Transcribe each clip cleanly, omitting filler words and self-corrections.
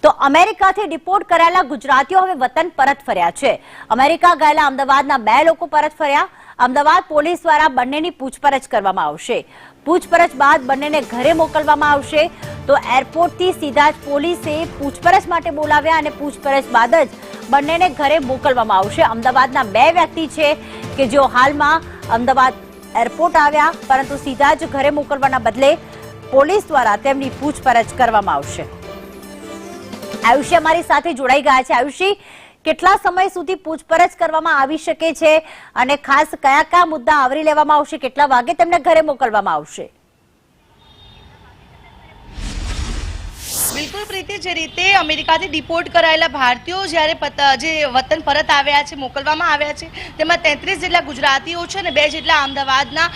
તો અમેરિકાથી ડિપોર્ટ કરાયેલા ગુજરાતીઓ હવે વતન પરત ફર્યા છે। અમેરિકા ગયેલા અમદાવાદના 2 લોકો પરત ફર્યા। અમદાવાદ પોલીસ દ્વારા બંનેની પૂછપરછ કરવામાં આવશે। પૂછપરછ બાદ બંનેને ઘરે મોકલવામાં આવશે। તો એરપોર્ટથી સીધા જ પોલીસે પૂછપરછ માટે બોલાવ્યા અને પૂછપરછ બાદ જ બંનેને ઘરે મોકલવામાં આવશે। અમદાવાદના 2 વ્યક્તિ છે કે જેઓ હાલમાં અમદાવાદ એરપોર્ટ આવ્યા, પરંતુ સીધા જ ઘરે મોકલવાના બદલે પોલીસ દ્વારા તેમની પૂછપરછ કરવામાં આવશે। આયુષી અમારી સાથે જોડાઈ ગયા છે। આયુષી, કેટલા સમય સુધી પૂછપરછ કરવામાં આવી શકે છે અને ખાસ કયા કયા મુદ્દા આવરી લેવામાં આવશે? કેટલા વાગે તેમને ઘરે મોકલવામાં આવશે? બિલકુલ પ્રીતિ, જે રીતે અમેરિકાથી ડિપોર્ટ કરાયેલા ભારતીયો જ્યારે જે વતન પરત આવ્યા છે, મોકલવામાં આવ્યા છે, તેમાં 33 જેટલા ગુજરાતીઓ છે અને 2 જેટલા અમદાવાદના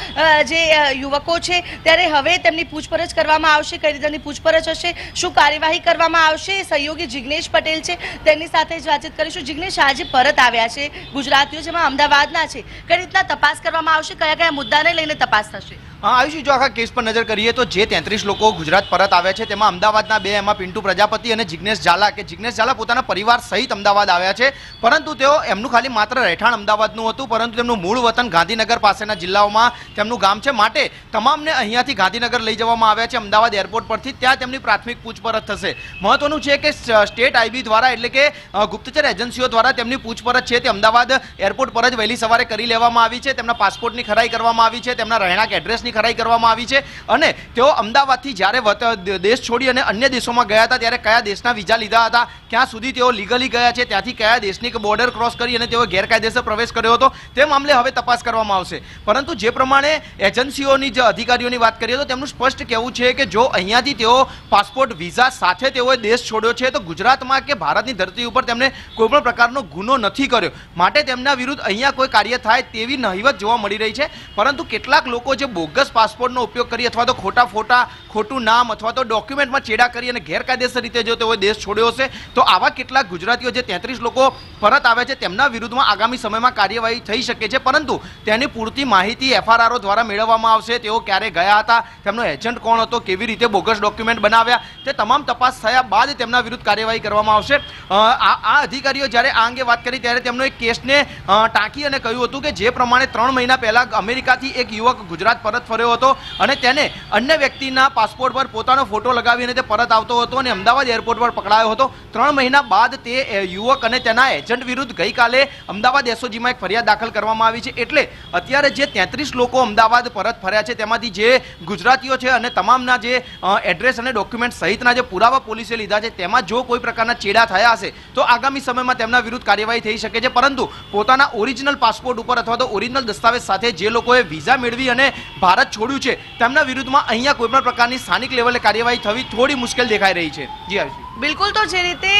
જે યુવકો છે, ત્યારે હવે તેમની પૂછપરછ કરવામાં આવશે। કઈ રીતની પૂછપરછ હશે, શું કાર્યવાહી કરવામાં આવશે, સહયોગી જિગ્નેશ પટેલ છે, તેની સાથે જ વાતચીત કરીશું। જિગ્નેશ, આજે પરત આવ્યા છે ગુજરાતીઓ, જેમાં અમદાવાદના છે, કઈ રીતના તપાસ કરવામાં આવશે, કયા કયા મુદ્દાને લઈને તપાસ થશે? આયુષી, જો આખા કેસ પર નજર કરીએ તો જે 33 લોકો ગુજરાત પરત આવ્યા છે તેમાં અમદાવાદના 2, એમાં પિન્ટુ પ્રજાપતિ અને જિગ્નેશ ઝાલા, કે જિગ્નેશ ઝાલા પોતાના પરિવાર સહિત અમદાવાદ આવ્યા છે, પરંતુ તેઓ એમનું ખાલી માત્ર રહેઠાણ અમદાવાદનું હતું, પરંતુ તેમનું મૂળ વતન ગાંધીનગર પાસેના જિલ્લાઓમાં તેમનું ગામ છે, માટે તમામને અહીંયાથી ગાંધીનગર લઈ જવામાં આવ્યા છે અમદાવાદ એરપોર્ટ પરથી। ત્યાં તેમની પ્રાથમિક પૂછપરછ થશે। મહત્વનું છે કે સ્ટેટ આઈબી દ્વારા, એટલે કે ગુપ્તચર એજન્સીઓ દ્વારા તેમની પૂછપરછ છે તે અમદાવાદ એરપોર્ટ પર જ વહેલી સવારે કરી લેવામાં આવી છે। તેમના પાસપોર્ટની ખરાઈ કરવામાં આવી છે, તેમના રહેણાંક એડ્રેસની ખરાઈ કરવામાં આવી છે, અને તેઓ અમદાવાદથી જ્યારે દેશ છોડી અને અન્ય દેશોમાં ગયા હતા ત્યારે કયા દેશના વિઝા લીધા હતા, ક્યાં સુધી તેઓ લીગલી ગયા છે, ત્યાંથી કયા દેશની બોર્ડર ક્રોસ કરી અને તેઓ ગેરકાયદેસર પ્રવેશ કર્યો હતો, તે મામલે હવે તપાસ કરવામાં આવશે। પરંતુ જે પ્રમાણે એજન્સીઓની જે અધિકારીઓની વાત કરીએ તો તેમનું સ્પષ્ટ કહેવું છે કે જો અહીંયાથી તેઓ પાસપોર્ટ વિઝા સાથે તેઓએ દેશ છોડ્યો છે તો ગુજરાતમાં કે ભારતની ધરતી ઉપર તેમને કોઈપણ પ્રકારનો ગુનો નથી કર્યો, માટે તેમના વિરુદ્ધ અહીંયા કોઈ કાર્ય થાય તેવી નહિવત જોવા મળી રહી છે। પરંતુ કેટલાક લોકો જે બોગસ પાસપોર્ટનો ઉપયોગ કરી અથવા તો ખોટા ફોટા, ખોટું નામ અથવા તો ડોક્યુમેન્ટમાં ચેડા કરી અને ગેરકાયદેસર રીતે જો તેઓએ દેશ છોડ્યો હશે, તો આવા કેટલાક ગુજરાતીઓ જે 33 લોકો પરત આવ્યા છે તેમના વિરુદ્ધમાં આગામી સમયમાં કાર્યવાહી થઈ શકે છે, પરંતુ તેની પૂરતી માહિતી FRRO દ્વારા મેળવવામાં આવશે। તેઓ ક્યારે ગયા હતા, તેમનો એજન્ટ કોણ હતો, કેવી રીતે બોગસ ડોક્યુમેન્ટ બનાવ્યા, તે તમામ તપાસ થયા બાદ તેમના વિરુદ્ધ કાર્યવાહી કરવામાં આવશે। આ અધિકારીઓ જ્યારે આ અંગે વાત કરી ત્યારે તેમનો એક કેસને ટાંકી અને કહ્યું હતું કે જે પ્રમાણે 3 મહિના પહેલા અમેરિકાથી એક યુવક ગુજરાત પરત ફર્યો હતો અને તેને અન્ય વ્યક્તિના પાસપોર્ટ પર પોતાનો ફોટો લગાવીને તે પરત આવતો હતો અને અમદાવાદ એરપોર્ટ પર પકડાયો હતો। 3 મહિના બાદ તે યુવક અને તેના એજન્ટ વિરુદ્ધ ગઈકાલે અમદાવાદ SOGમાં એક ફરિયાદ દાખલ કરવામાં આવી છે। એટલે અત્યારે જે 33 લોકો અમદાવાદ પરત ફર્યા છે તેમાંથી જે ગુજરાતીઓ છે અને તમામના જે એડ્રેસ અને ડોક્યુમેન્ટ સહિતના જે પુરાવા પોલીસે લીધા છે તેમાં જો કોઈ પ્રકારના ચેડા થયા હશે તો આગામી સમયમાં તેમના વિરુદ્ધ કાર્યવાહી થઈ શકે છે। પરંતુ પોતાના ઓરિજિનલ પાસપોર્ટ ઉપર અથવા તો ઓરિજિનલ દસ્તાવેજ સાથે જે લોકોએ વિઝા મેળવી અને ભારત છોડ્યું છે તેમના વિરુદ્ધમાં અહીંયા કોઈ પણ પ્રકારની સ્થાનિક લેવલે કાર્યવાહી થવી થોડી મુશ્કેલ દેખાઈ રહી છે। જી આયુષી, બિલકુલ, તો જે રીતે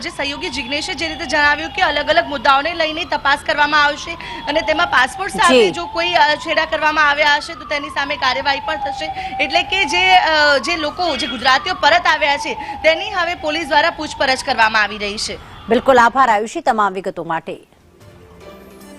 જે સહયોગી જિગ્નેશે જે રીતે જણાવ્યું કે અલગ અલગ મુદ્દાઓને લઈને તપાસ કરવામાં આવશે અને તેમાં પાસપોર્ટ સાથે જો કોઈ છેડા કરવામાં આવ્યા હશે તો તેની સામે કાર્યવાહી પણ થશે। એટલે કે જે લોકો, જે ગુજરાતીઓ પરત આવ્યા છે તેની હવે પોલીસ દ્વારા પૂછપરછ કરવામાં આવી રહી છે। બિલકુલ, આભાર આયુષી તમામ વિગતો માટે।